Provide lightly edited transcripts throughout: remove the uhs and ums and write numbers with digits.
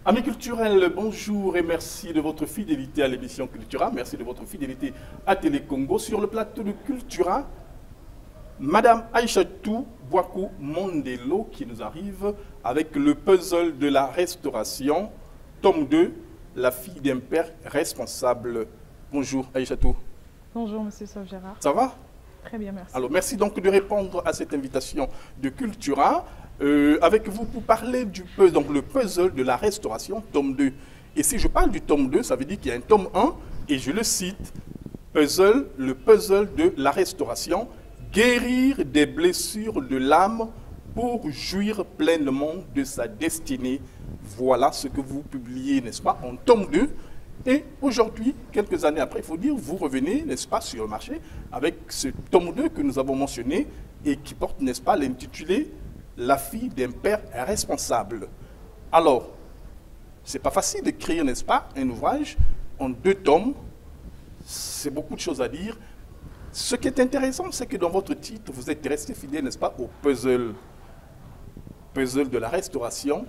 Amis culturels, bonjour et merci de votre fidélité à l'émission Cultura. Merci de votre fidélité à Télé Congo. Sur le plateau de Cultura, Madame Aïchatou Bouakou Mondelo qui nous arrive avec le puzzle de la restauration, tome 2, la fille d'un père responsable. Bonjour Aïchatou. Bonjour Monsieur Sauf-Gérard. Ça va? Très bien, merci. Alors merci donc de répondre à cette invitation de Cultura. Avec vous pour parler du puzzle, donc le puzzle de la restauration, tome 2. Et si je parle du tome 2, ça veut dire qu'il y a un tome 1, et je le cite, le puzzle de la restauration, guérir des blessures de l'âme pour jouir pleinement de sa destinée. Voilà ce que vous publiez, n'est-ce pas, en tome 2. Et aujourd'hui, quelques années après, il faut dire, vous revenez, n'est-ce pas, sur le marché avec ce tome 2 que nous avons mentionné et qui porte, n'est-ce pas, l'intitulé La fille d'un père responsable. Alors, c'est pas facile d'écrire, n'est-ce pas, un ouvrage en 2 tomes. C'est beaucoup de choses à dire. Ce qui est intéressant, c'est que dans votre titre, vous êtes resté fidèle, n'est-ce pas, au puzzle de la restauration,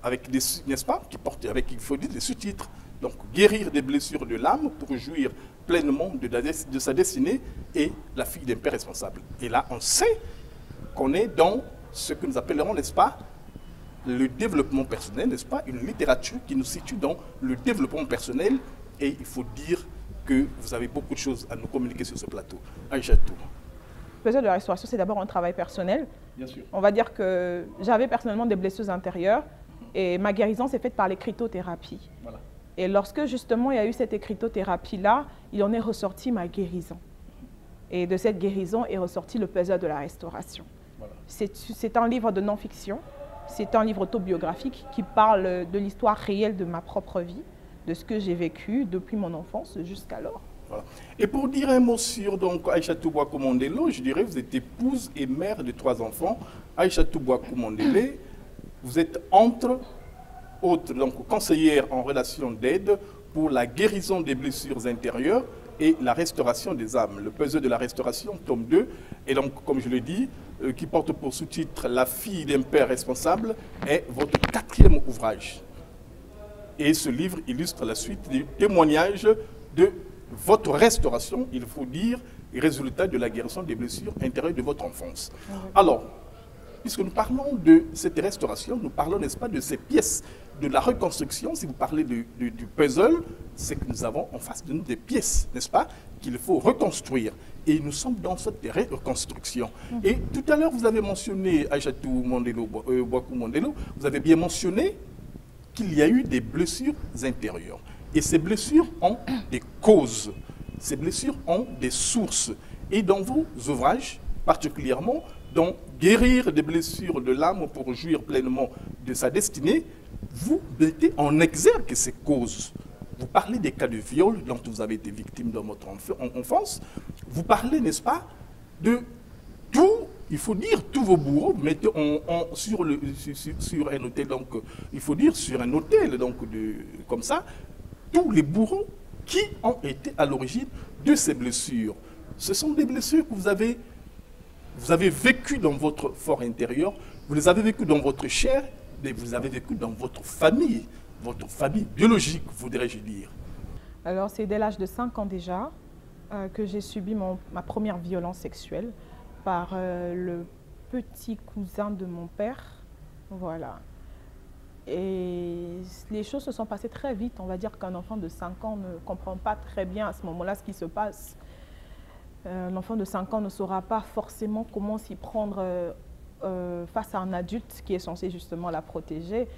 avec des, n'est-ce pas, qui porte avec, il faut dire, des sous-titres. Donc, guérir des blessures de l'âme pour jouir pleinement de sa destinée et la fille d'un père responsable. Et là, on sait qu'on est dans ce que nous appellerons, n'est-ce pas, le développement personnel, n'est-ce pas, une littérature qui nous situe dans le développement personnel. Et il faut dire que vous avez beaucoup de choses à nous communiquer sur ce plateau. Aïchatou. Le puzzle de la restauration, c'est d'abord un travail personnel. Bien sûr. On va dire que j'avais personnellement des blessures intérieures et ma guérison s'est faite par l'écritothérapie. Voilà. Et lorsque justement il y a eu cette écritothérapie-là, il en est ressorti ma guérison. Et de cette guérison est ressorti le puzzle de la restauration. Voilà. C'est un livre de non-fiction, c'est un livre autobiographique qui parle de l'histoire réelle de ma propre vie, de ce que j'ai vécu depuis mon enfance jusqu'alors. Voilà. Et pour dire un mot sur donc, Aïchatou Bouakou Mondelo, je dirais que vous êtes épouse et mère de 3 enfants. Aïchatou Bouakou Mondelo, vous êtes entre autres donc, conseillère en relation d'aide pour la guérison des blessures intérieures et la restauration des âmes. Le puzzle de la restauration, tome 2, et donc, comme je le dis, qui porte pour sous-titre La fille d'un père responsable, est votre 4e ouvrage. Et ce livre illustre la suite des témoignages de votre restauration, il faut dire, résultat de la guérison des blessures intérieures de votre enfance. Alors, puisque nous parlons de cette restauration, nous parlons, n'est-ce pas, de ces pièces, de la reconstruction. Si vous parlez du puzzle, c'est que nous avons en face de nous des pièces, n'est-ce pas, qu'il faut reconstruire. Et nous sommes dans cette reconstruction. Et tout à l'heure, vous avez mentionné, Aïchatou Mondelo, Bouakou Mondelo, vous avez bien mentionné qu'il y a eu des blessures intérieures. Et ces blessures ont des causes. Ces blessures ont des sources. Et dans vos ouvrages, particulièrement, dans Guérir des blessures de l'âme pour jouir pleinement de sa destinée, vous mettez en exergue ces causes. Vous parlez des cas de viol dont vous avez été victime dans votre enfance. Vous parlez, n'est-ce pas, de tout, il faut dire, tous vos bourreaux. Vous mettez sur un hôtel, donc, il faut dire, sur un hôtel, donc, comme ça, tous les bourreaux qui ont été à l'origine de ces blessures. Ce sont des blessures que vous avez vécues dans votre fort intérieur, vous les avez vécues dans votre chair, mais vous les avez vécues dans votre famille biologique, voudrais-je dire. Alors, c'est dès l'âge de 5 ans déjà que j'ai subi ma première violence sexuelle par le petit cousin de mon père. Voilà. Et les choses se sont passées très vite. On va dire qu'un enfant de 5 ans ne comprend pas très bien à ce moment-là ce qui se passe. L'enfant de 5 ans ne saura pas forcément comment s'y prendre face à un adulte qui est censé justement la protéger.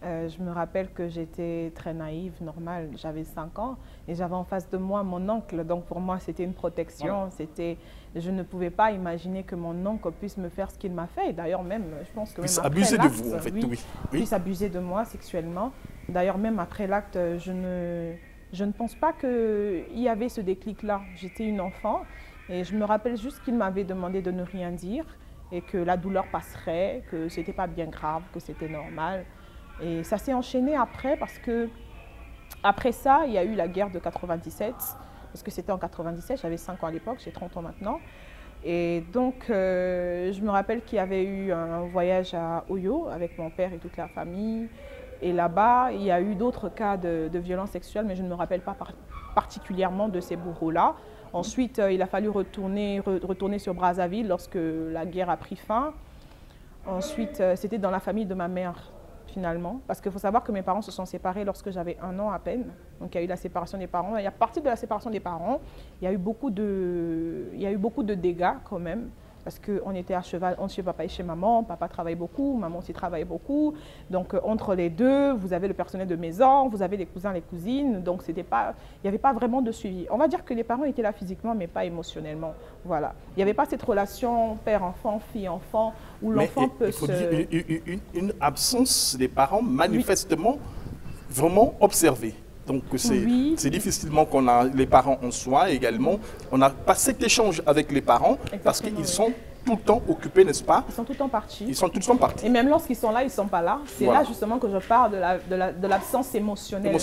Je me rappelle que j'étais très naïve, normale, j'avais 5 ans et j'avais en face de moi mon oncle. Donc pour moi, c'était une protection. Ouais. Je ne pouvais pas imaginer que mon oncle puisse me faire ce qu'il m'a fait. D'ailleurs, même, je pense que même après abuser l'acte, de vous, en fait, oui. Puisse abuser de moi sexuellement. D'ailleurs, même après l'acte, je ne pense pas qu'il y avait ce déclic-là. J'étais une enfant et je me rappelle juste qu'il m'avait demandé de ne rien dire et que la douleur passerait, que ce n'était pas bien grave, que c'était normal. Et ça s'est enchaîné après parce que, après ça, il y a eu la guerre de 97, parce que c'était en 97, j'avais 5 ans à l'époque, j'ai 30 ans maintenant. Et donc, je me rappelle qu'il y avait eu un voyage à Oyo avec mon père et toute la famille. Et là-bas, il y a eu d'autres cas de violences sexuelles, mais je ne me rappelle pas particulièrement de ces bourreaux-là. Ensuite, il a fallu retourner sur Brazzaville lorsque la guerre a pris fin. Ensuite, c'était dans la famille de ma mère, finalement. Parce qu'il faut savoir que mes parents se sont séparés lorsque j'avais 1 an à peine. Donc, il y a eu la séparation des parents. Et à partir de la séparation des parents, il y a eu beaucoup de dégâts quand même. Parce qu'on était à cheval entre chez papa et chez maman. Papa travaille beaucoup, maman aussi travaille beaucoup. Donc, entre les deux, vous avez le personnel de maison, vous avez les cousins, les cousines. Donc, il n'y avait pas vraiment de suivi. On va dire que les parents étaient là physiquement, mais pas émotionnellement. Voilà. Il n'y avait pas cette relation père-enfant, fille-enfant, où l'enfant peut il faut dire une absence des parents manifestement vraiment observée. Donc, c'est difficilement qu'on a les parents en soi également. On n'a pas cet échange avec les parents. Exactement, parce qu'ils sont tout le temps occupés, n'est-ce pas? Ils sont tout le temps partis. Ils sont tout le temps partis. Et même lorsqu'ils sont là, ils ne sont pas là. C'est là justement que je parle de l'absence émotionnelle,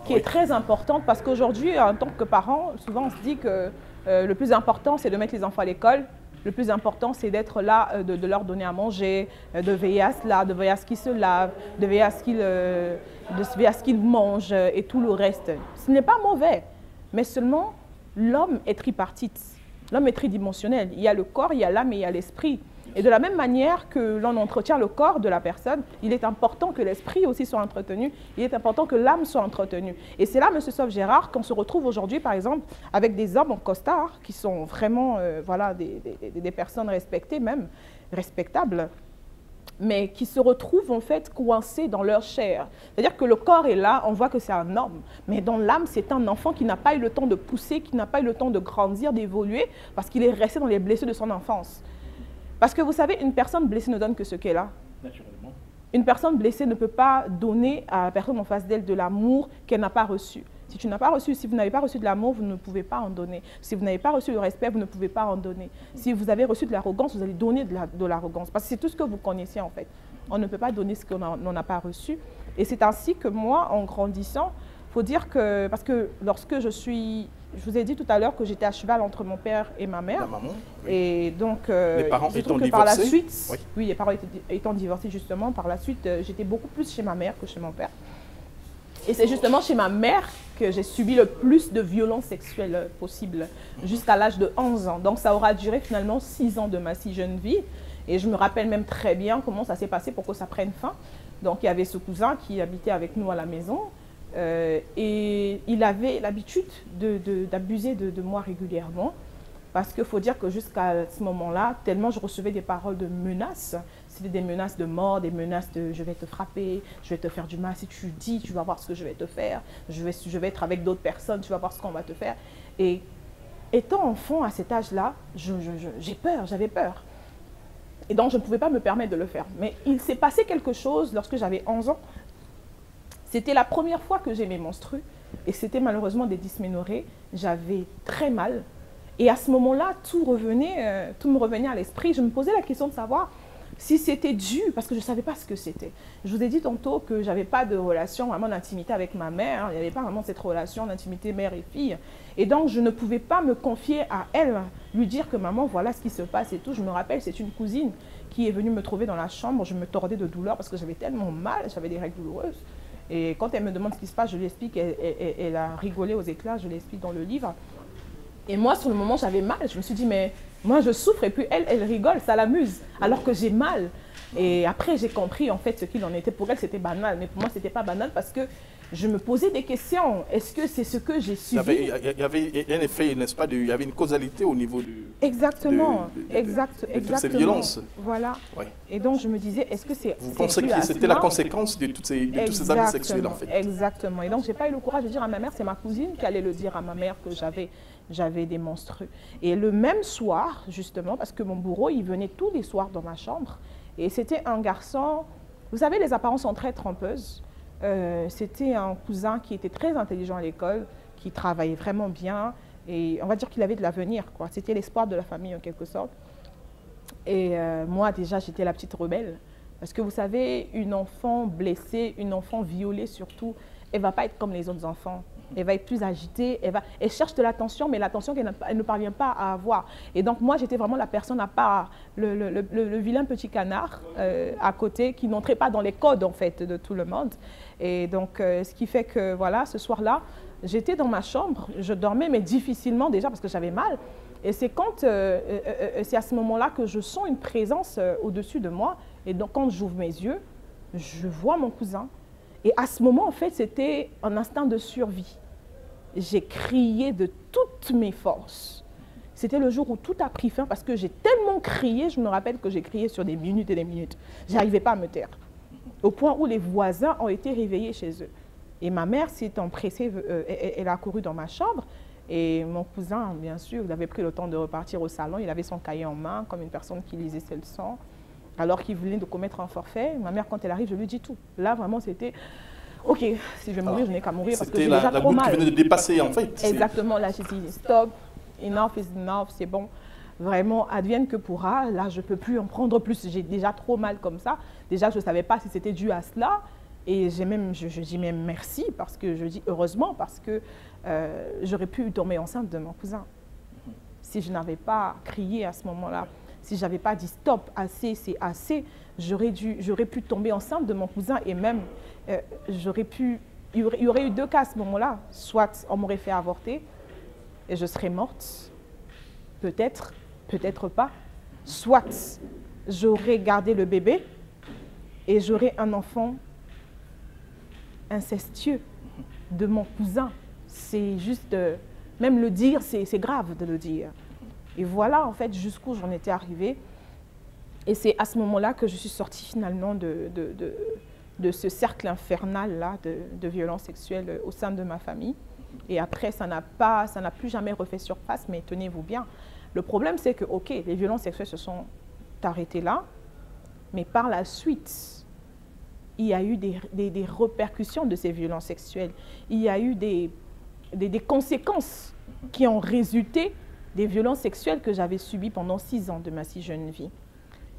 qui est très importante parce qu'aujourd'hui, en tant que parent, souvent on se dit que le plus important, c'est de mettre les enfants à l'école. Le plus important, c'est d'être là, de leur donner à manger, de veiller à cela, de veiller à ce qu'ils se lavent, de veiller à ce qu'ils mangent et tout le reste. Ce n'est pas mauvais, mais seulement l'homme est tripartite. L'homme est tridimensionnel. Il y a le corps, il y a l'âme et il y a l'esprit. Et de la même manière que l'on entretient le corps de la personne, il est important que l'esprit aussi soit entretenu, il est important que l'âme soit entretenue. Et c'est là, M. Sauve-Gérard, qu'on se retrouve aujourd'hui, par exemple, avec des hommes en costard, qui sont vraiment voilà, des personnes respectées même, respectables, mais qui se retrouvent en fait coincés dans leur chair. C'est-à-dire que le corps est là, on voit que c'est un homme, mais dans l'âme, c'est un enfant qui n'a pas eu le temps de pousser, qui n'a pas eu le temps de grandir, d'évoluer, parce qu'il est resté dans les blessures de son enfance. Parce que vous savez, une personne blessée ne donne que ce qu'elle a. Naturellement. Une personne blessée ne peut pas donner à la personne en face d'elle de l'amour qu'elle n'a pas reçu. Si vous n'avez pas reçu de l'amour, vous ne pouvez pas en donner. Si vous n'avez pas reçu le respect, vous ne pouvez pas en donner. Si vous avez reçu de l'arrogance, vous allez donner de l'arrogance. Parce que c'est tout ce que vous connaissez en fait. On ne peut pas donner ce qu'on n'a pas reçu. Et c'est ainsi que moi, en grandissant, il faut dire que, parce que lorsque je vous ai dit tout à l'heure que j'étais à cheval entre mon père et ma mère. La maman, oui. Et donc, les parents étant divorcés. Par la suite, oui, les parents étant divorcés justement, par la suite, j'étais beaucoup plus chez ma mère que chez mon père. Et c'est justement chez ma mère que j'ai subi le plus de violences sexuelles possibles, jusqu'à l'âge de 11 ans. Donc, ça aura duré finalement 6 ans de ma si jeune vie. Et je me rappelle même très bien comment ça s'est passé pour que ça prenne fin. Donc, il y avait ce cousin qui habitait avec nous à la maison. Et il avait l'habitude d'abuser de moi régulièrement. Parce qu'il faut dire que jusqu'à ce moment-là, tellement je recevais des paroles de menaces, c'était des menaces de mort, des menaces de « je vais te frapper, je vais te faire du mal, si tu dis, tu vas voir ce que je vais te faire, je vais être avec d'autres personnes, tu vas voir ce qu'on va te faire ». Et étant enfant à cet âge-là, j'avais peur. Et donc je ne pouvais pas me permettre de le faire. Mais il s'est passé quelque chose lorsque j'avais 11 ans. C'était la première fois que j'ai mes menstrues et c'était malheureusement des dysménorrhées. J'avais très mal. Et à ce moment-là, tout me revenait à l'esprit. Je me posais la question de savoir si c'était dû, parce que je ne savais pas ce que c'était. Je vous ai dit tantôt que je n'avais pas de relation vraiment d'intimité avec ma mère. Il n'y avait pas vraiment cette relation d'intimité mère et fille. Et donc, je ne pouvais pas me confier à elle, lui dire que maman, voilà ce qui se passe et tout. Je me rappelle, c'est une cousine qui est venue me trouver dans la chambre. Je me tordais de douleur parce que j'avais tellement mal, j'avais des règles douloureuses. Et quand elle me demande ce qui se passe, je lui explique. Elle a rigolé aux éclats, je l'explique dans le livre. Et moi, sur le moment, j'avais mal. Je me suis dit, mais moi, je souffre. Et puis, elle rigole, ça l'amuse, alors que j'ai mal. Et après, j'ai compris, en fait, ce qu'il en était. Pour elle, c'était banal. Mais pour moi, ce n'était pas banal parce que je me posais des questions. Est-ce que c'est ce que j'ai subi? Il y avait un effet, n'est-ce pas, il y avait une causalité au niveau du... Exactement. De toutes ces violences. Voilà. Oui. Et donc, je me disais, est-ce que c'est... Vous pensez que c'était la conséquence de tous ces abus sexuels, en fait? Exactement. Et donc, je n'ai pas eu le courage de dire à ma mère, c'est ma cousine qui allait le dire à ma mère que j'avais des menstrues. Et le même soir, justement, parce que mon bourreau, il venait tous les soirs dans ma chambre. Et c'était un garçon, vous savez, les apparences sont très trompeuses. C'était un cousin qui était très intelligent à l'école, qui travaillait vraiment bien. Et on va dire qu'il avait de l'avenir, quoi. C'était l'espoir de la famille, en quelque sorte. Et moi, déjà, j'étais la petite rebelle. Parce que vous savez, une enfant blessée, une enfant violée surtout, elle ne va pas être comme les autres enfants. Elle va être plus agitée, elle cherche de l'attention, mais l'attention qu'elle ne parvient pas à avoir. Et donc moi, j'étais vraiment la personne à part, le vilain petit canard à côté, qui n'entrait pas dans les codes en fait de tout le monde. Et donc, ce qui fait que voilà, ce soir-là, j'étais dans ma chambre, je dormais, mais difficilement déjà parce que j'avais mal. Et c'est c'est à ce moment-là que je sens une présence au-dessus de moi. Et donc, quand j'ouvre mes yeux, je vois mon cousin. Et à ce moment, en fait, c'était un instinct de survie. J'ai crié de toutes mes forces. C'était le jour où tout a pris fin parce que j'ai tellement crié, je me rappelle que j'ai crié sur des minutes et des minutes. Je n'arrivais pas à me taire. Au point où les voisins ont été réveillés chez eux. Et ma mère s'est empressée, elle a couru dans ma chambre. Et mon cousin, bien sûr, il avait pris le temps de repartir au salon. Il avait son cahier en main, comme une personne qui lisait ses leçons. Alors qu'il venait de commettre un forfait, ma mère, quand elle arrive, je lui dis tout. Là, vraiment, c'était, ok, si je vais mourir, je n'ai qu'à mourir parce que j'ai déjà trop mal. C'était la goutte qui venait de dépasser, en fait. Exactement, là, j'ai dit, stop, enough is enough, c'est bon. Vraiment, advienne que pourra. Là, je ne peux plus en prendre plus. J'ai déjà trop mal comme ça. Déjà, je ne savais pas si c'était dû à cela. Et je dis même merci, parce que je dis heureusement, parce que j'aurais pu tomber enceinte de mon cousin. Si je n'avais pas crié à ce moment-là, si je n'avais pas dit stop, assez, c'est assez, j'aurais pu tomber enceinte de mon cousin et même, il y aurait eu deux cas à ce moment-là. Soit on m'aurait fait avorter et je serais morte, peut-être, peut-être pas. Soit j'aurais gardé le bébé et j'aurais un enfant incestueux de mon cousin. C'est juste, même le dire, c'est grave de le dire. Et voilà, en fait, jusqu'où j'en étais arrivée. Et c'est à ce moment-là que je suis sortie finalement de ce cercle infernal-là de violence sexuelle au sein de ma famille. Et après, ça n'a plus jamais refait surface, mais tenez-vous bien. Le problème, c'est que, ok, les violences sexuelles se sont arrêtées là, mais par la suite, il y a eu des répercussions de ces violences sexuelles. Il y a eu des conséquences qui ont résulté des violences sexuelles que j'avais subies pendant 6 ans de ma si jeune vie.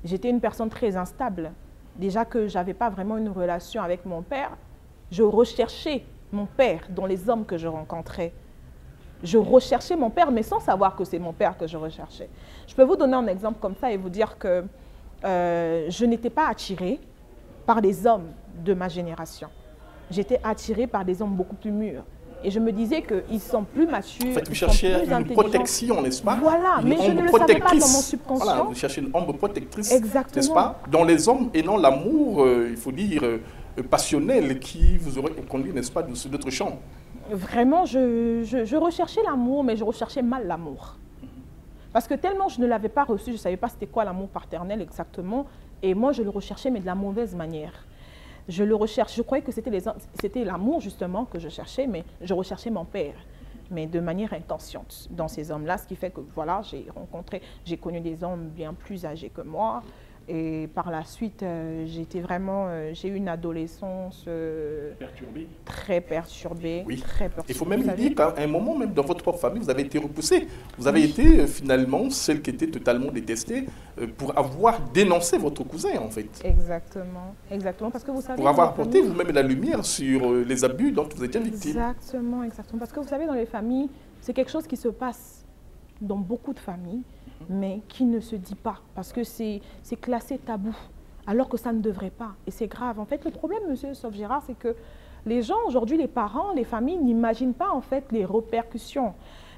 J'étais une personne très instable. Déjà que je n'avais pas vraiment une relation avec mon père, je recherchais mon père dans les hommes que je rencontrais. Je recherchais mon père, mais sans savoir que c'est mon père que je recherchais. Je peux vous donner un exemple comme ça et vous dire que je n'étais pas attirée par les hommes de ma génération. J'étais attirée par des hommes beaucoup plus mûrs. Et je me disais qu'ils sont plus matures. En fait, vous cherchez une protection, n'est-ce pas? Voilà, mais je ne le savais pas dans mon subconscient. Voilà, vous cherchez une ombre protectrice, n'est-ce pas? Dans les hommes et non l'amour, il faut dire, passionnel qui vous aurait conduit, n'est-ce pas, sur d'autres champs. Vraiment, je recherchais l'amour, mais je recherchais mal l'amour. Parce que tellement je ne l'avais pas reçu, je ne savais pas c'était quoi l'amour paternel exactement. Et moi, je le recherchais, mais de la mauvaise manière. Je le recherche, je croyais que c'était l'amour justement que je cherchais, mais je recherchais mon père, mais de manière inconsciente dans ces hommes-là, ce qui fait que voilà, j'ai connu des hommes bien plus âgés que moi, et par la suite, j'ai eu une adolescence très perturbée. Oui. Très perturbée. Il faut même dire qu'à un moment, même dans votre propre famille, vous avez été repoussée. Vous avez été finalement celle qui était totalement détestée pour avoir dénoncé votre cousin, en fait. Exactement, exactement. Parce que vous savez, pour avoir apporté vous-même la lumière sur les abus dont vous étiez victime. Exactement, exactement. Parce que vous savez, dans les familles, c'est quelque chose qui se passe dans beaucoup de familles, mais qui ne se dit pas, parce que c'est classé tabou, alors que ça ne devrait pas. Et c'est grave. En fait, le problème, monsieur Sauf-Gérard, c'est que les gens, aujourd'hui, les parents, les familles, n'imaginent pas, en fait, les répercussions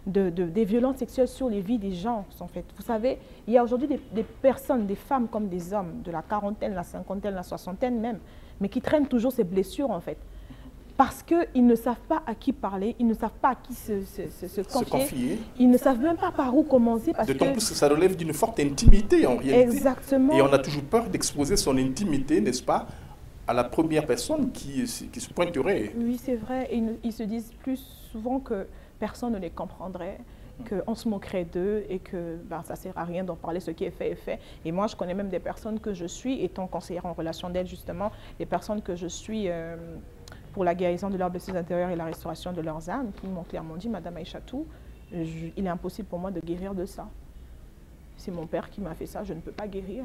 des violences sexuelles sur les vies des gens, en fait. Vous savez, il y a aujourd'hui des personnes, des femmes comme des hommes, de la quarantaine, la cinquantaine, la soixantaine même, mais qui traînent toujours ces blessures, en fait. Parce qu'ils ne savent pas à qui parler, ils ne savent pas à qui se confier. Ils ne savent même pas par où commencer. D'autant plus que ça relève d'une forte intimité en réalité. Exactement. Et on a toujours peur d'exposer son intimité, n'est-ce pas, à la première personne qui se pointerait. Oui, c'est vrai. Et ils se disent plus souvent que personne ne les comprendrait, qu'on se moquerait d'eux et que ça ne sert à rien d'en parler, ce qui est fait est fait. Et moi, je connais même des personnes que je suis, étant conseillère en relation d'aide justement, des personnes que je suis pour la guérison de leurs blessures intérieures et la restauration de leurs âmes, qui m'ont clairement dit, Madame Aïchatou, il est impossible pour moi de guérir de ça. C'est mon père qui m'a fait ça, je ne peux pas guérir.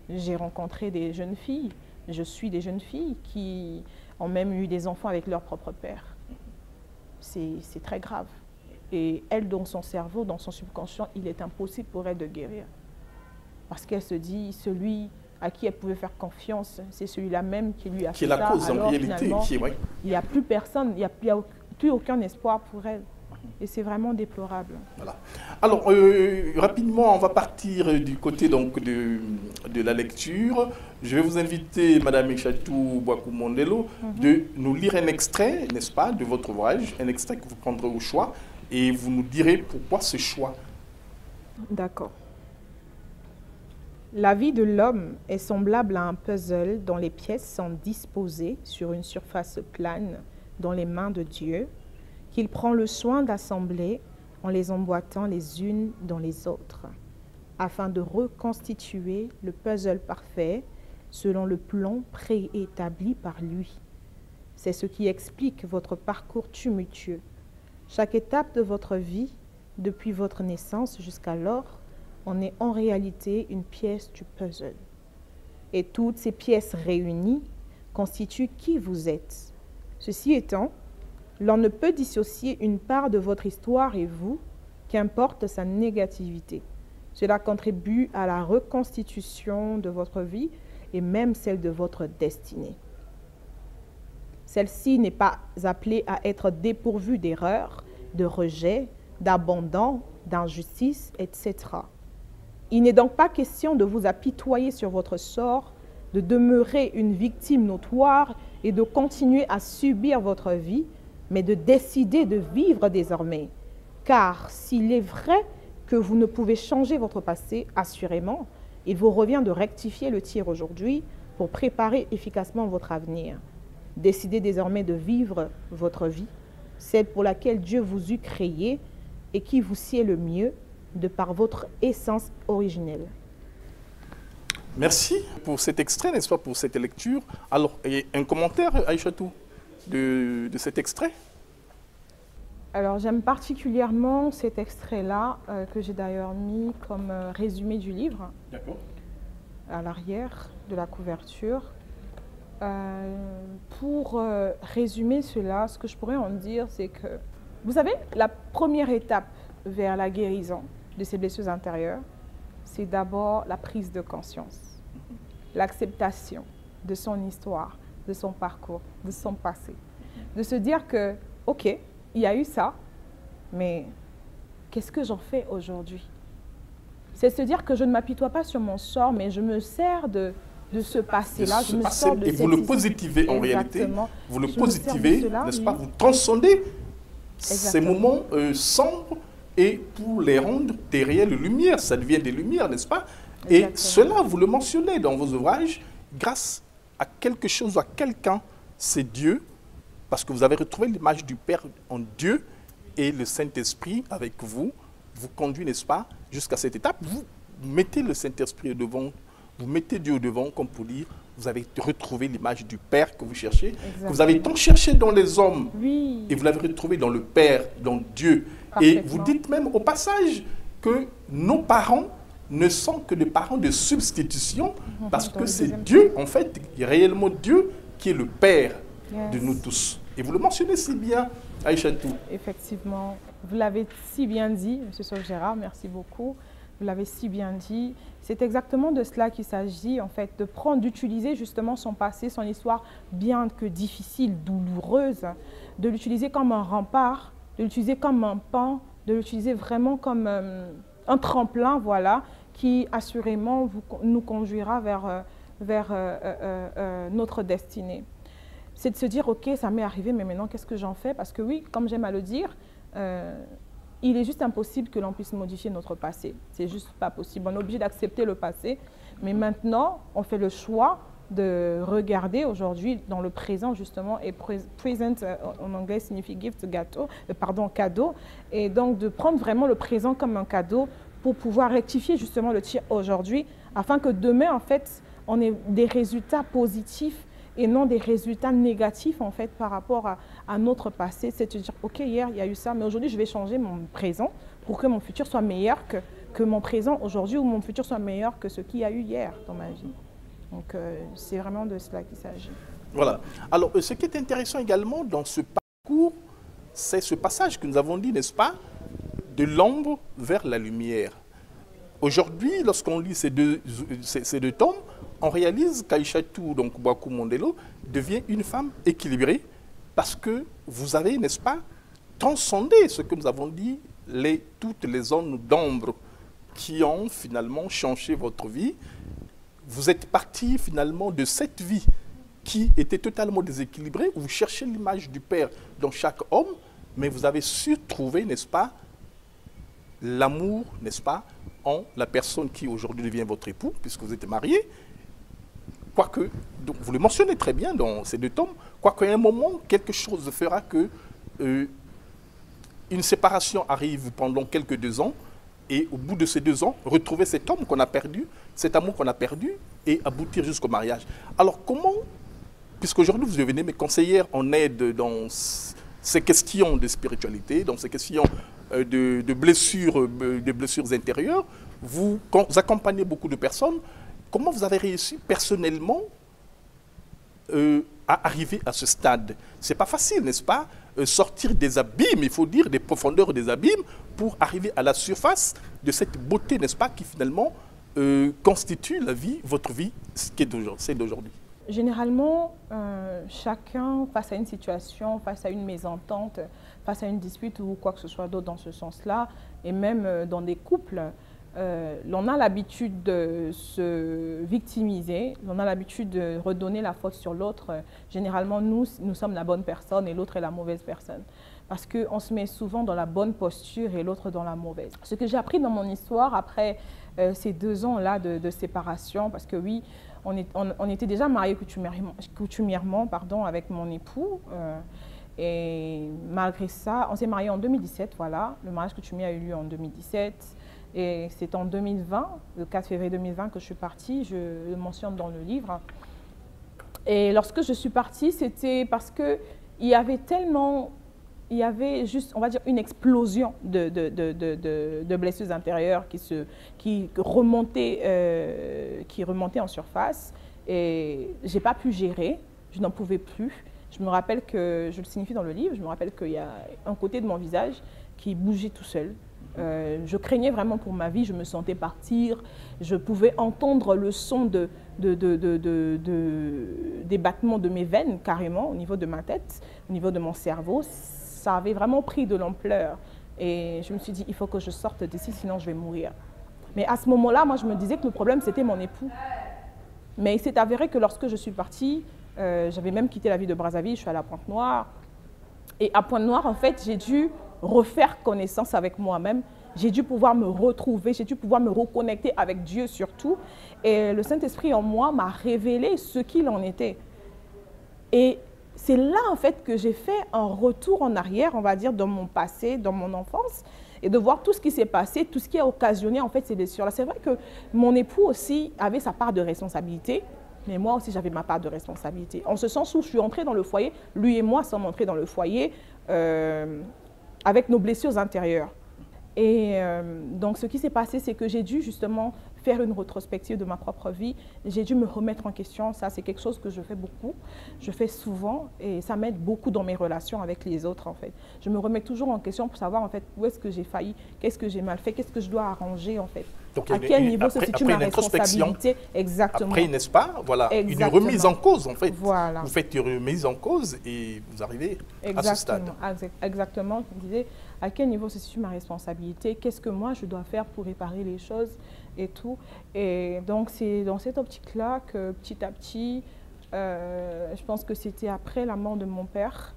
J'ai rencontré des jeunes filles, je suis des jeunes filles qui ont même eu des enfants avec leur propre père. c'est très grave. Et elle, dans son cerveau, dans son subconscient, il est impossible pour elle de guérir. Parce qu'elle se dit, celui à qui elle pouvait faire confiance, c'est celui-là même qui lui a fait ça. Qui est la cause, en alors, réalité. Il n'y a plus personne, il n'y a plus aucun espoir pour elle. Et c'est vraiment déplorable. Voilà. Alors, rapidement, on va partir du côté donc, de la lecture. Je vais vous inviter, Madame Aïchatou Boakou Mondelo, de nous lire un extrait, n'est-ce pas, de votre ouvrage, un extrait que vous prendrez au choix, et vous nous direz pourquoi ce choix. D'accord. La vie de l'homme est semblable à un puzzle dont les pièces sont disposées sur une surface plane dans les mains de Dieu, qu'il prend le soin d'assembler en les emboîtant les unes dans les autres, afin de reconstituer le puzzle parfait selon le plan préétabli par lui. C'est ce qui explique votre parcours tumultueux. Chaque étape de votre vie, depuis votre naissance jusqu'alors, en est en réalité une pièce du puzzle. Et toutes ces pièces réunies constituent qui vous êtes. Ceci étant, l'on ne peut dissocier une part de votre histoire et vous, qu'importe sa négativité. Cela contribue à la reconstitution de votre vie et même celle de votre destinée. Celle-ci n'est pas appelée à être dépourvue d'erreurs, de rejet, d'abandon, d'injustice, etc. Il n'est donc pas question de vous apitoyer sur votre sort, de demeurer une victime notoire et de continuer à subir votre vie, mais de décider de vivre désormais. Car s'il est vrai que vous ne pouvez changer votre passé, assurément, il vous revient de rectifier le tir aujourd'hui pour préparer efficacement votre avenir. Décidez désormais de vivre votre vie, celle pour laquelle Dieu vous eut créé et qui vous sied le mieux de par votre essence originelle. Merci pour cet extrait, n'est-ce pas, pour cette lecture. Alors, un commentaire, Aïchatou, de cet extrait? Alors, j'aime particulièrement cet extrait-là, que j'ai d'ailleurs mis comme résumé du livre, à l'arrière de la couverture. Pour résumer cela, ce que je pourrais en dire, c'est que, vous savez, la première étape vers la guérison de ces blessures intérieures, c'est d'abord la prise de conscience, l'acceptation de son histoire, de son parcours, de son passé. De se dire que, ok, il y a eu ça, mais qu'est-ce que j'en fais aujourd'hui? C'est se dire que je ne m'apitoie pas sur mon sort, mais je me sers de ce passé-là. Et vous le positivez en réalité. Vous le positivez, n'est-ce pas? Vous transcendez ces moments sombres et pour les rendre des réelles lumières. Ça devient des lumières, n'est-ce pas? Et cela, vous le mentionnez dans vos ouvrages, grâce à quelque chose, à quelqu'un, c'est Dieu, parce que vous avez retrouvé l'image du Père en Dieu et le Saint-Esprit avec vous, vous conduit, n'est-ce pas, jusqu'à cette étape. Vous mettez le Saint-Esprit devant, vous mettez Dieu devant, comme pour dire, vous avez retrouvé l'image du Père que vous cherchez, que vous avez tant cherché dans les hommes, et vous l'avez retrouvé dans le Père, dans Dieu. Et vous dites même au passage que nos parents ne sont que des parents de substitution, parce que c'est Dieu, en fait, réellement Dieu, qui est le Père de nous tous. Et vous le mentionnez si bien, Aïchatou. Effectivement, vous l'avez si bien dit, M. Sauf-Gérard, merci beaucoup. Vous l'avez si bien dit. C'est exactement de cela qu'il s'agit, en fait, d'utiliser justement son passé, son histoire, bien que difficile, douloureuse, de l'utiliser comme un rempart, de l'utiliser comme un pan, de l'utiliser vraiment comme un tremplin, voilà, qui assurément nous conduira vers notre destinée. C'est de se dire, ok, ça m'est arrivé, mais maintenant, qu'est-ce que j'en fais? Parce que oui, comme j'aime à le dire, il est juste impossible que l'on puisse modifier notre passé. C'est juste pas possible. On est obligé d'accepter le passé, mais maintenant, on fait le choix de regarder aujourd'hui dans le présent, justement, et present en anglais signifie gift, cadeau, et donc de prendre vraiment le présent comme un cadeau pour pouvoir rectifier justement le tir aujourd'hui, afin que demain, en fait, on ait des résultats positifs et non des résultats négatifs, en fait, par rapport à notre passé. C'est de dire, ok, hier, il y a eu ça, mais aujourd'hui, je vais changer mon présent pour que mon futur soit meilleur que mon présent aujourd'hui, ou mon futur soit meilleur que ce qu'il y a eu hier dans ma vie. Donc, c'est vraiment de cela qu'il s'agit. Voilà. Alors, ce qui est intéressant également dans ce parcours, c'est ce passage que nous avons dit, n'est-ce pas, de l'ombre vers la lumière. Aujourd'hui, lorsqu'on lit ces deux tomes, on réalise qu'Aïchatou, donc Bouakou Mondelo, devient une femme équilibrée parce que vous avez, n'est-ce pas, transcendé ce que nous avons dit, toutes les zones d'ombre qui ont finalement changé votre vie. Vous êtes parti finalement de cette vie qui était totalement déséquilibrée, où vous cherchez l'image du Père dans chaque homme, mais vous avez su trouver, n'est-ce pas, l'amour, n'est-ce pas, en la personne qui aujourd'hui devient votre époux, puisque vous êtes marié. Quoique, donc vous le mentionnez très bien dans ces deux tomes, quoique à un moment, quelque chose fera que une séparation arrive pendant quelques 2 ans, et au bout de ces 2 ans, retrouver cet homme qu'on a perdu, cet amour qu'on a perdu, et aboutir jusqu'au mariage. Alors comment, puisqu'aujourd'hui vous devenez mes conseillères en aide dans ces questions de spiritualité, dans ces questions de blessures intérieures, vous accompagnez beaucoup de personnes, comment vous avez réussi personnellement à arriver à ce stade? Ce n'est pas facile, n'est-ce pas? Sortir des abîmes, il faut dire, des profondeurs des abîmes, pour arriver à la surface de cette beauté, n'est-ce pas, qui finalement constitue la vie, votre vie, c'est d'aujourd'hui. Généralement, chacun, face à une situation, face à une mésentente, face à une dispute ou quoi que ce soit d'autre dans ce sens-là, et même dans des couples, l'on a l'habitude de se victimiser, on a l'habitude de redonner la faute sur l'autre. Généralement, nous sommes la bonne personne et l'autre est la mauvaise personne. Parce qu'on se met souvent dans la bonne posture et l'autre dans la mauvaise. Ce que j'ai appris dans mon histoire après ces 2 ans-là de séparation, parce que oui, on était déjà mariés coutumièrement avec mon époux. Et malgré ça, on s'est mariés en 2017, voilà. Le mariage coutumier a eu lieu en 2017. Et c'est en 2020, le 4 février 2020 que je suis partie, je le mentionne dans le livre. Et lorsque je suis partie, c'était parce qu'il y avait juste, on va dire, une explosion de blessures intérieures qui remontaient en surface. Et je n'ai pas pu gérer, je n'en pouvais plus. Je me rappelle que, je le signifie dans le livre, je me rappelle qu'il y a un côté de mon visage qui bougeait tout seul. Je craignais vraiment pour ma vie, je me sentais partir, je pouvais entendre le son des battements de mes veines carrément au niveau de ma tête, au niveau de mon cerveau. Ça avait vraiment pris de l'ampleur et je me suis dit il faut que je sorte d'ici sinon je vais mourir. Mais à ce moment-là, moi je me disais que le problème c'était mon époux. Mais il s'est avéré que lorsque je suis partie, j'avais même quitté la ville de Brazzaville, je suis allée à Pointe-Noire. Et à Pointe-Noire, en fait, j'ai dû refaire connaissance avec moi-même. J'ai dû pouvoir me retrouver, j'ai dû pouvoir me reconnecter avec Dieu surtout. Et le Saint-Esprit en moi m'a révélé ce qu'il en était. Et c'est là, en fait, que j'ai fait un retour en arrière, on va dire, dans mon passé, dans mon enfance, et de voir tout ce qui s'est passé, tout ce qui a occasionné, en fait, ces blessures-là. C'est vrai que mon époux aussi avait sa part de responsabilité, mais moi aussi, j'avais ma part de responsabilité. En ce sens où je suis entrée dans le foyer, lui et moi sommes entrés dans le foyer avec nos blessures intérieures. Et donc, ce qui s'est passé, c'est que j'ai dû justement faire une rétrospective de ma propre vie. J'ai dû me remettre en question. Ça, c'est quelque chose que je fais beaucoup. Je fais souvent et ça m'aide beaucoup dans mes relations avec les autres, en fait. Je me remets toujours en question pour savoir, en fait, où est-ce que j'ai failli, qu'est-ce que j'ai mal fait, qu'est-ce que je dois arranger, en fait. Donc, à quel niveau se situe ma responsabilité. Exactement. Après, n'est-ce pas, voilà, exactement. Une remise en cause, en fait. Voilà. Vous faites une remise en cause et vous arrivez à ce stade. Exactement. Je me disais, à quel niveau se situe ma responsabilité, qu'est-ce que moi je dois faire pour réparer les choses et tout. Et donc c'est dans cette optique-là que petit à petit, je pense que c'était après la mort de mon père,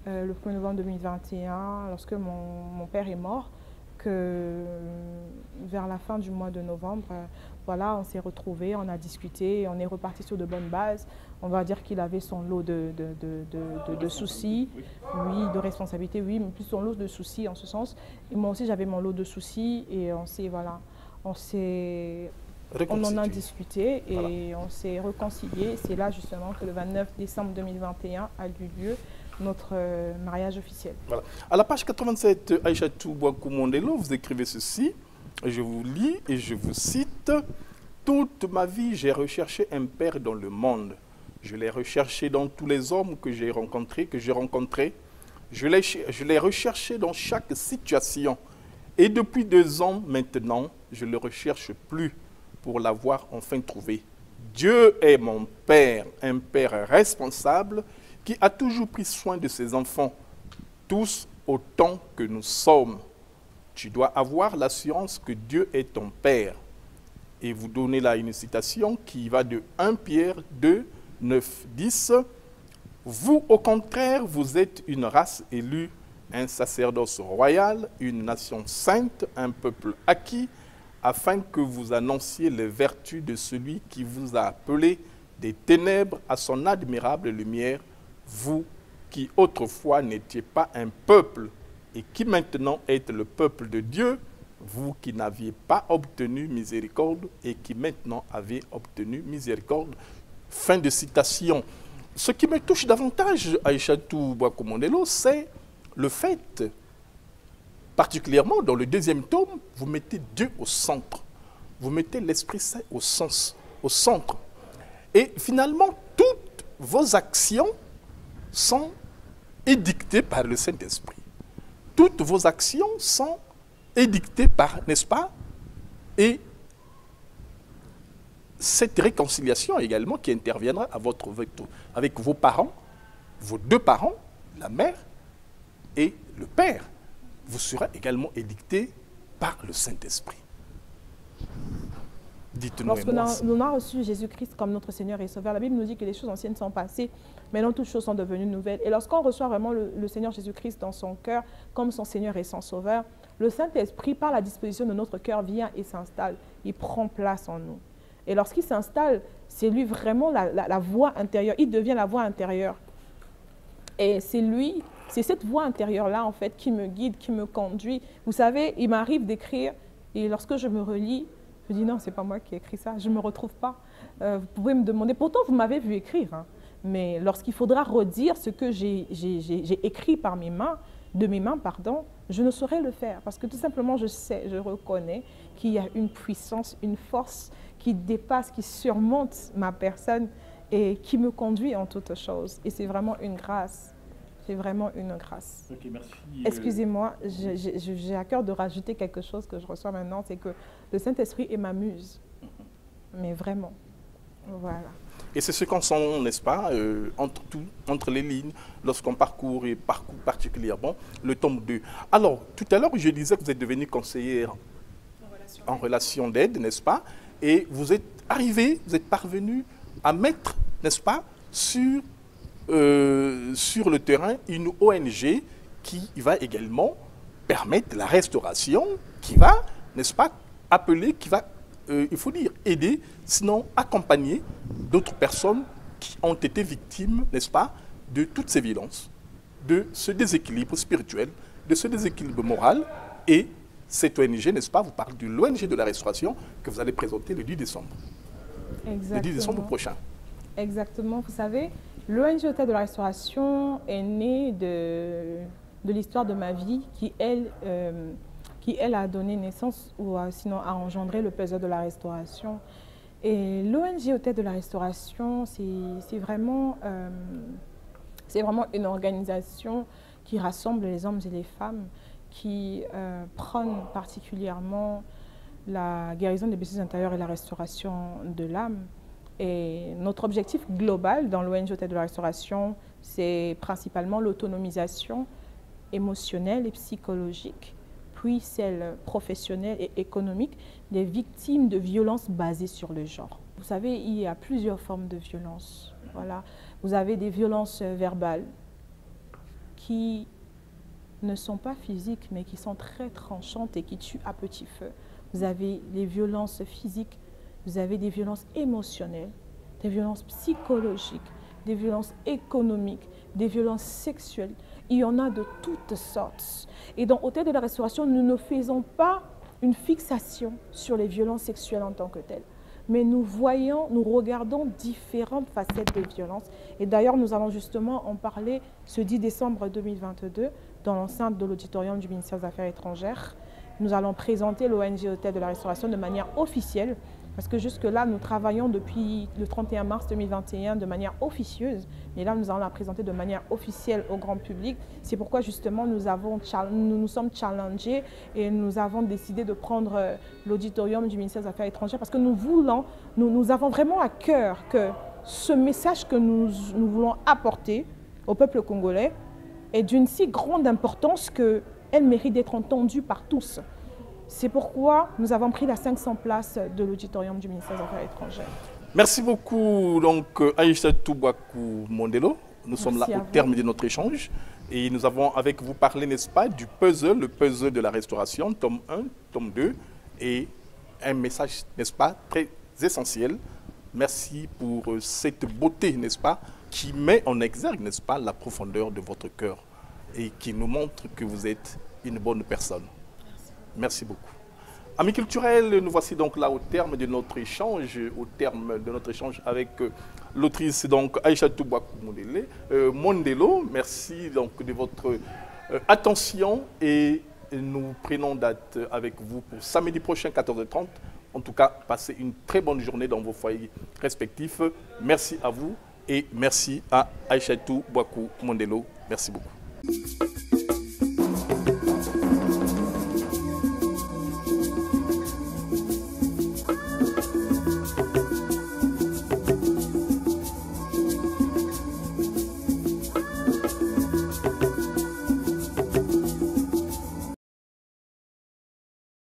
le 1er novembre 2021, lorsque mon père est mort, que vers la fin du mois de novembre, voilà, on s'est retrouvés, on a discuté, on est reparti sur de bonnes bases. On va dire qu'il avait son lot de soucis, oui, de responsabilités, oui, mais plus son lot de soucis en ce sens. Et moi aussi, j'avais mon lot de soucis et on en a discuté et voilà. On s'est réconcilié. C'est là justement que le 29 décembre 2021 a eu lieu notre mariage officiel. Voilà. À la page 87, Aïchatou Bouakou Mondelo, vous écrivez ceci, je vous lis et je vous cite. « Toute ma vie, j'ai recherché un père dans le monde. Je l'ai recherché dans tous les hommes que j'ai rencontrés. Je l'ai recherché dans chaque situation. Et depuis 2 ans maintenant, je ne le recherche plus pour l'avoir enfin trouvé. Dieu est mon Père, un Père responsable qui a toujours pris soin de ses enfants, tous autant que nous sommes. Tu dois avoir l'assurance que Dieu est ton Père. Et vous donnez là une citation qui va de 1 Pierre 2, 9, 10. Vous, au contraire, vous êtes une race élue, un sacerdoce royal, une nation sainte, un peuple acquis, afin que vous annonciez les vertus de celui qui vous a appelé des ténèbres à son admirable lumière, vous qui autrefois n'étiez pas un peuple et qui maintenant êtes le peuple de Dieu, vous qui n'aviez pas obtenu miséricorde et qui maintenant avez obtenu miséricorde. Fin de citation. Ce qui me touche davantage, Aïchatou Boakomondelo, c'est le fait, particulièrement dans le 2e tome, vous mettez Dieu au centre. Vous mettez l'Esprit Saint au centre. Et finalement, toutes vos actions sont édictées par le Saint-Esprit. Toutes vos actions sont édictées par, n'est-ce pas? Et cette réconciliation également qui interviendra avec vos parents, vos 2 parents, la mère et le père, vous sera également édictée par le Saint-Esprit. Dites-nous. Lorsque nous avons reçu Jésus-Christ comme notre Seigneur et Sauveur, la Bible nous dit que les choses anciennes sont passées, maintenant toutes choses sont devenues nouvelles. Et lorsqu'on reçoit vraiment le Seigneur Jésus-Christ dans son cœur, comme son Seigneur et son Sauveur, le Saint-Esprit, par la disposition de notre cœur, vient et s'installe. Il prend place en nous. Et lorsqu'il s'installe, c'est lui vraiment la voix intérieure. Il devient la voix intérieure. Et c'est cette voix intérieure-là, en fait, qui me guide, qui me conduit. Vous savez, il m'arrive d'écrire, et lorsque je me relis, je dis non, c'est pas moi qui ai écrit ça, je ne me retrouve pas. Vous pouvez me demander, pourtant vous m'avez vu écrire, hein, mais lorsqu'il faudra redire ce que j'ai écrit par mes mains, je ne saurais le faire. Parce que tout simplement, je reconnais qu'il y a une puissance, une force qui dépasse, qui surmonte ma personne et qui me conduit en toutes choses. Et c'est vraiment une grâce. C'est vraiment une grâce. Okay, merci. Excusez-moi, j'ai à cœur de rajouter quelque chose que je reçois maintenant, c'est que le Saint-Esprit est ma muse. Mais vraiment, voilà. Et c'est ce qu'on sent, n'est-ce pas, entre les lignes, lorsqu'on parcourt particulièrement le tome 2. Alors, tout à l'heure, je disais que vous êtes devenu conseillère en relation d'aide, n'est-ce pas? Et vous êtes arrivé, vous êtes parvenu à mettre, n'est-ce pas, sur le terrain une ONG qui va également permettre la restauration, qui va, n'est-ce pas, appeler, qui va, il faut dire, aider, sinon accompagner d'autres personnes qui ont été victimes, n'est-ce pas, de toutes ces violences, de ce déséquilibre spirituel, de ce déséquilibre moral. Et cette ONG, n'est-ce pas, vous parlez de l'ONG de la restauration que vous allez présenter le 10 décembre. Exactement. Le 10 décembre prochain. Exactement. Vous savez, l'ONG Hôtel de la Restauration est née de l'histoire de ma vie qui, elle, a donné naissance ou sinon a engendré le puzzle de la restauration. Et l'ONG Hôtel de la Restauration, c'est vraiment une organisation qui rassemble les hommes et les femmes qui prône particulièrement la guérison des blessures intérieures et la restauration de l'âme. Et notre objectif global dans l'ONG Hôtel de la Restauration, c'est principalement l'autonomisation émotionnelle et psychologique, puis celle professionnelle et économique des victimes de violences basées sur le genre. Vous savez, il y a plusieurs formes de violences. Voilà. Vous avez des violences verbales qui ne sont pas physiques, mais qui sont très tranchantes et qui tuent à petit feu. Vous avez les violences physiques, vous avez des violences émotionnelles, des violences psychologiques, des violences économiques, des violences sexuelles. Il y en a de toutes sortes. Et dans Hôtel de la Restauration, nous ne faisons pas une fixation sur les violences sexuelles en tant que telles. Mais nous regardons différentes facettes de violences. Et d'ailleurs, nous allons justement en parler ce 10 décembre 2022 dans l'enceinte de l'auditorium du ministère des Affaires étrangères. Nous allons présenter l'ONG Hôtel de la Restauration de manière officielle Parce que jusque-là, nous travaillons depuis le 31 mars 2021 de manière officieuse. Mais là, nous allons la présenter de manière officielle au grand public. C'est pourquoi justement nous nous sommes challengés et nous avons décidé de prendre l'auditorium du ministère des Affaires étrangères parce que nous avons vraiment à cœur que ce message que nous voulons apporter au peuple congolais est d'une si grande importance qu'elle mérite d'être entendue par tous. C'est pourquoi nous avons pris la 500 places de l'auditorium du ministère des Affaires étrangères. Merci beaucoup, donc, Aïchatou Bouakou Mondelo. Nous sommes là au terme de notre échange et nous avons avec vous parlé, n'est-ce pas, du puzzle, le puzzle de la restauration, tome 1, tome 2, et un message, n'est-ce pas, très essentiel. Merci pour cette beauté, n'est-ce pas, qui met en exergue, n'est-ce pas, la profondeur de votre cœur et qui nous montre que vous êtes une bonne personne. Merci beaucoup. Amis culturels, nous voici donc là au terme de notre échange, avec l'autrice donc Aïchatou Bouakou Mondelo. Merci donc de votre attention et nous prenons date avec vous pour samedi prochain 14h30. En tout cas, passez une très bonne journée dans vos foyers respectifs. Merci à vous et merci à Aïchatou Bouakou Mondelo. Merci beaucoup.